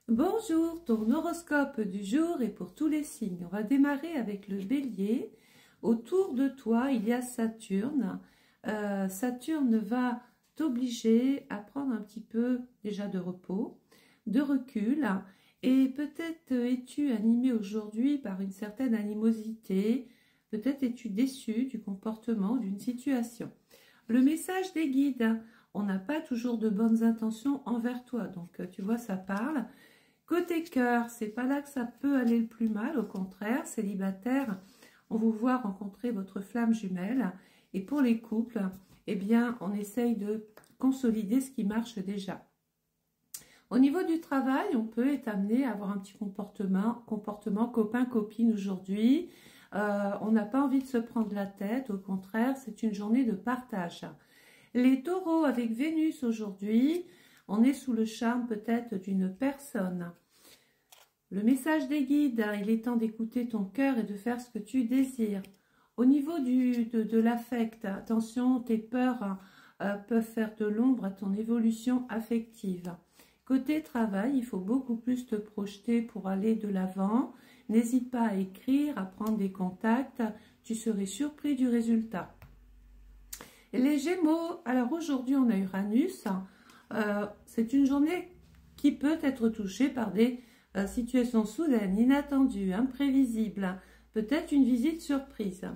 Bonjour, ton horoscope du jour est pour tous les signes. On va démarrer avec le Bélier. Autour de toi, il y a Saturne. Saturne va t'obliger à prendre un petit peu déjà de repos, de recul. Et peut-être es-tu animé aujourd'hui par une certaine animosité. Peut-être es-tu déçu du comportement d'une situation. Le message des guides. On n'a pas toujours de bonnes intentions envers toi. Donc, tu vois, ça parle. Côté cœur, c'est pas là que ça peut aller le plus mal, au contraire, célibataire, on vous voit rencontrer votre flamme jumelle. Et pour les couples, eh bien, on essaye de consolider ce qui marche déjà. Au niveau du travail, on peut être amené à avoir un petit comportement copain-copine aujourd'hui. On n'a pas envie de se prendre la tête, au contraire, c'est une journée de partage. Les taureaux avec Vénus aujourd'hui, on est sous le charme peut-être d'une personne. Le message des guides, il est temps d'écouter ton cœur et de faire ce que tu désires. Au niveau de l'affect, attention, tes peurs peuvent faire de l'ombre à ton évolution affective. Côté travail, il faut beaucoup plus te projeter pour aller de l'avant. N'hésite pas à écrire, à prendre des contacts, tu serais surpris du résultat. Les Gémeaux, alors aujourd'hui on a Uranus, c'est une journée qui peut être touchée par des situations soudaines, inattendues, imprévisibles, peut-être une visite surprise.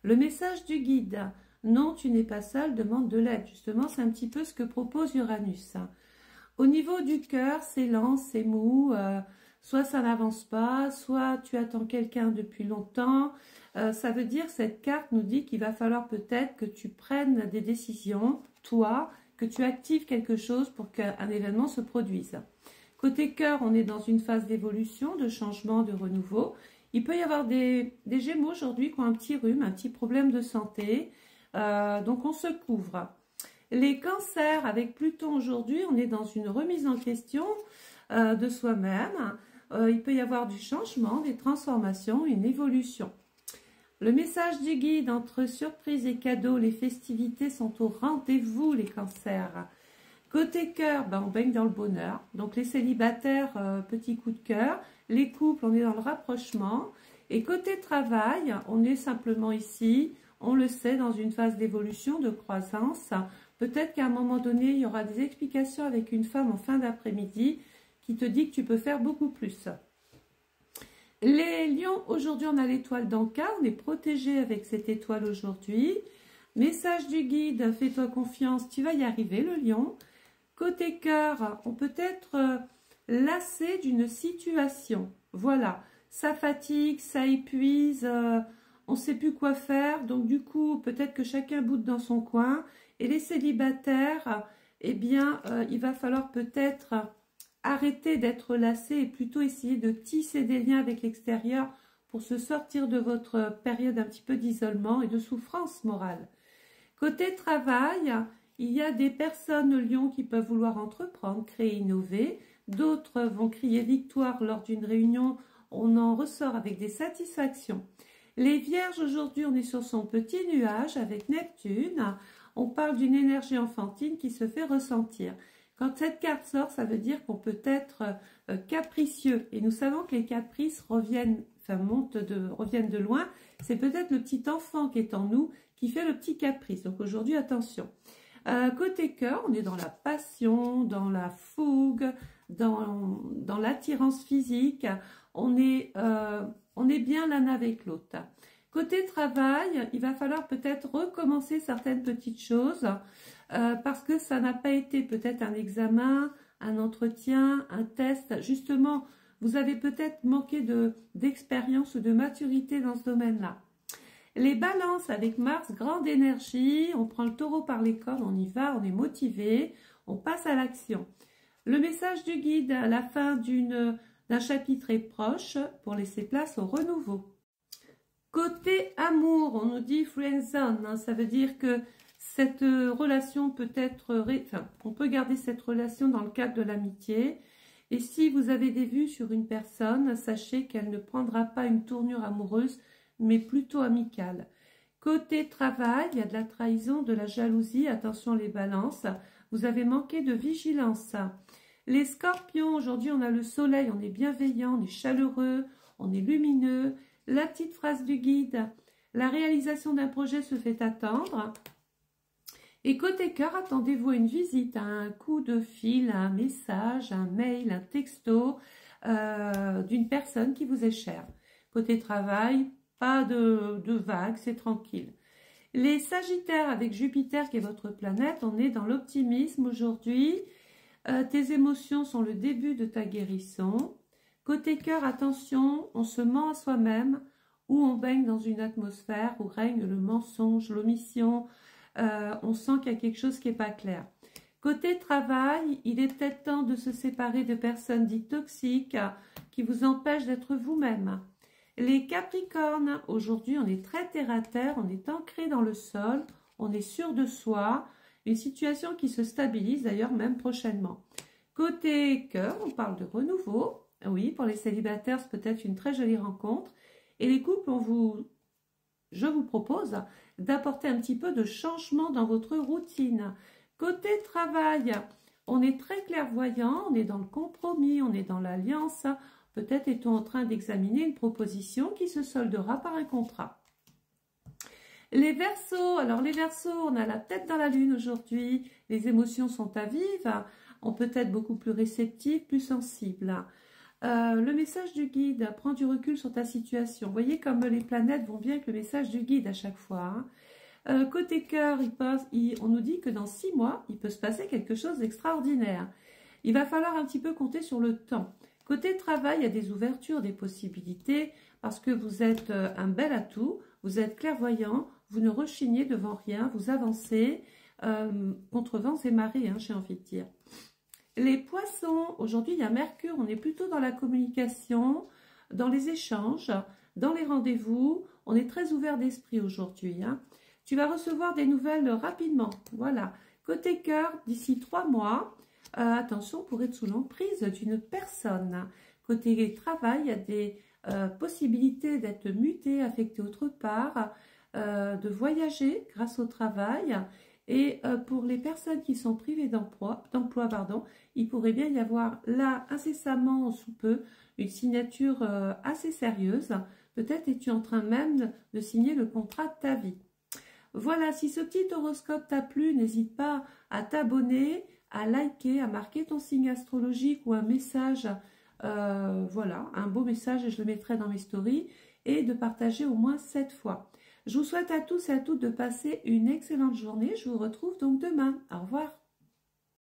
Le message du guide, non tu n'es pas seul, demande de l'aide, justement c'est un petit peu ce que propose Uranus. Au niveau du cœur, c'est lent, c'est mou, soit ça n'avance pas, soit tu attends quelqu'un depuis longtemps. Ça veut dire, cette carte nous dit qu'il va falloir peut-être que tu prennes des décisions, toi, que tu actives quelque chose pour qu'un événement se produise. Côté cœur, on est dans une phase d'évolution, de changement, de renouveau. Il peut y avoir des Gémeaux aujourd'hui qui ont un petit rhume, un petit problème de santé. Donc on se couvre. Les cancers, avec Pluton aujourd'hui, on est dans une remise en question de soi-même. Il peut y avoir du changement, des transformations, une évolution. Le message du guide, entre surprise et cadeaux, les festivités sont au rendez-vous, les cancers. Côté cœur, on baigne dans le bonheur. Donc les célibataires, petit coup de cœur. Les couples, on est dans le rapprochement. Et côté travail, on est simplement ici, on le sait, dans une phase d'évolution, de croissance. Peut-être qu'à un moment donné, il y aura des explications avec une femme en fin d'après-midi qui te dit que tu peux faire beaucoup plus. Les lions, aujourd'hui on a l'étoile d'Anka, on est protégé avec cette étoile aujourd'hui. Message du guide, fais-toi confiance, tu vas y arriver le lion. Côté cœur, on peut être lassé d'une situation. Voilà, ça fatigue, ça épuise, on ne sait plus quoi faire. Donc du coup, peut-être que chacun boude dans son coin. Et les célibataires, eh bien, il va falloir peut-être arrêter d'être lassé et plutôt essayer de tisser des liens avec l'extérieur pour se sortir de votre période un petit peu d'isolement et de souffrance morale. Côté travail, il y a des personnes Lion qui peuvent vouloir entreprendre, créer, innover. D'autres vont crier victoire lors d'une réunion. On en ressort avec des satisfactions. Les Vierges, aujourd'hui, on est sur son petit nuage avec Neptune. On parle d'une énergie enfantine qui se fait ressentir. Quand cette carte sort, ça veut dire qu'on peut être capricieux. Et nous savons que les caprices reviennent de loin. C'est peut-être le petit enfant qui est en nous qui fait le petit caprice. Donc aujourd'hui, attention. Côté cœur, on est dans la passion, dans la fougue, dans l'attirance physique. On est bien l'un avec l'autre. Côté travail, il va falloir peut-être recommencer certaines petites choses parce que ça n'a pas été peut-être un examen, un entretien, un test. Justement, vous avez peut-être manqué d'expérience ou de maturité dans ce domaine-là. Les balances avec Mars, grande énergie, on prend le taureau par les cornes, on y va, on est motivé, on passe à l'action. Le message du guide, à la fin d'un chapitre est proche pour laisser place au renouveau. Côté amour, on nous dit friendzone, ça veut dire que cette relation peut être, on peut garder cette relation dans le cadre de l'amitié. Et si vous avez des vues sur une personne, sachez qu'elle ne prendra pas une tournure amoureuse, mais plutôt amicale. Côté travail, il y a de la trahison, de la jalousie, attention les balances, vous avez manqué de vigilance. Les scorpions, aujourd'hui on a le soleil, on est bienveillant, on est chaleureux, on est lumineux. La petite phrase du guide, la réalisation d'un projet se fait attendre. Et côté cœur, attendez-vous à une visite, à un coup de fil, à un message, un mail, un texto d'une personne qui vous est chère. Côté travail, pas de vagues, c'est tranquille. Les sagittaires, avec Jupiter qui est votre planète, on est dans l'optimisme aujourd'hui. Tes émotions sont le début de ta guérison. Côté cœur, attention, on se ment à soi-même ou on baigne dans une atmosphère où règne le mensonge, l'omission. On sent qu'il y a quelque chose qui n'est pas clair. Côté travail, il est peut-être temps de se séparer de personnes dites toxiques qui vous empêchent d'être vous-même. Les Capricornes, aujourd'hui, on est très terre-à-terre, on est ancré dans le sol, on est sûr de soi. Une situation qui se stabilise d'ailleurs même prochainement. Côté cœur, on parle de renouveau. Oui, pour les célibataires, c'est peut-être une très jolie rencontre. Et les couples, je vous propose d'apporter un petit peu de changement dans votre routine. Côté travail, on est très clairvoyant, on est dans le compromis, on est dans l'alliance. Peut-être est-on en train d'examiner une proposition qui se soldera par un contrat. Les Verseaux, alors les Verseaux, on a la tête dans la lune aujourd'hui, les émotions sont à vivre, on peut être beaucoup plus réceptif, plus sensible. Le message du guide, prends du recul sur ta situation. Vous voyez comme les planètes vont bien avec le message du guide à chaque fois. Côté cœur, on nous dit que dans 6 mois, il peut se passer quelque chose d'extraordinaire. Il va falloir un petit peu compter sur le temps. Côté travail, il y a des ouvertures, des possibilités, parce que vous êtes un bel atout, vous êtes clairvoyant, vous ne rechignez devant rien, vous avancez contre vents et marées, j'ai envie de dire. Les poissons, aujourd'hui il y a Mercure, on est plutôt dans la communication, dans les échanges, dans les rendez-vous, on est très ouvert d'esprit aujourd'hui. Tu vas recevoir des nouvelles rapidement, voilà. Côté cœur, d'ici 3 mois, attention pour être sous l'emprise d'une personne. Côté travail, il y a des possibilités d'être muté, affecté autre part, de voyager grâce au travail. Et pour les personnes qui sont privées d'emploi, il pourrait bien y avoir là, incessamment sous peu, une signature assez sérieuse. Peut-être es-tu en train même de signer le contrat de ta vie. Voilà, si ce petit horoscope t'a plu, n'hésite pas à t'abonner, à liker, à marquer ton signe astrologique ou un message, voilà, un beau message et je le mettrai dans mes stories, et de partager au moins 7 fois. Je vous souhaite à tous et à toutes de passer une excellente journée. Je vous retrouve donc demain. Au revoir.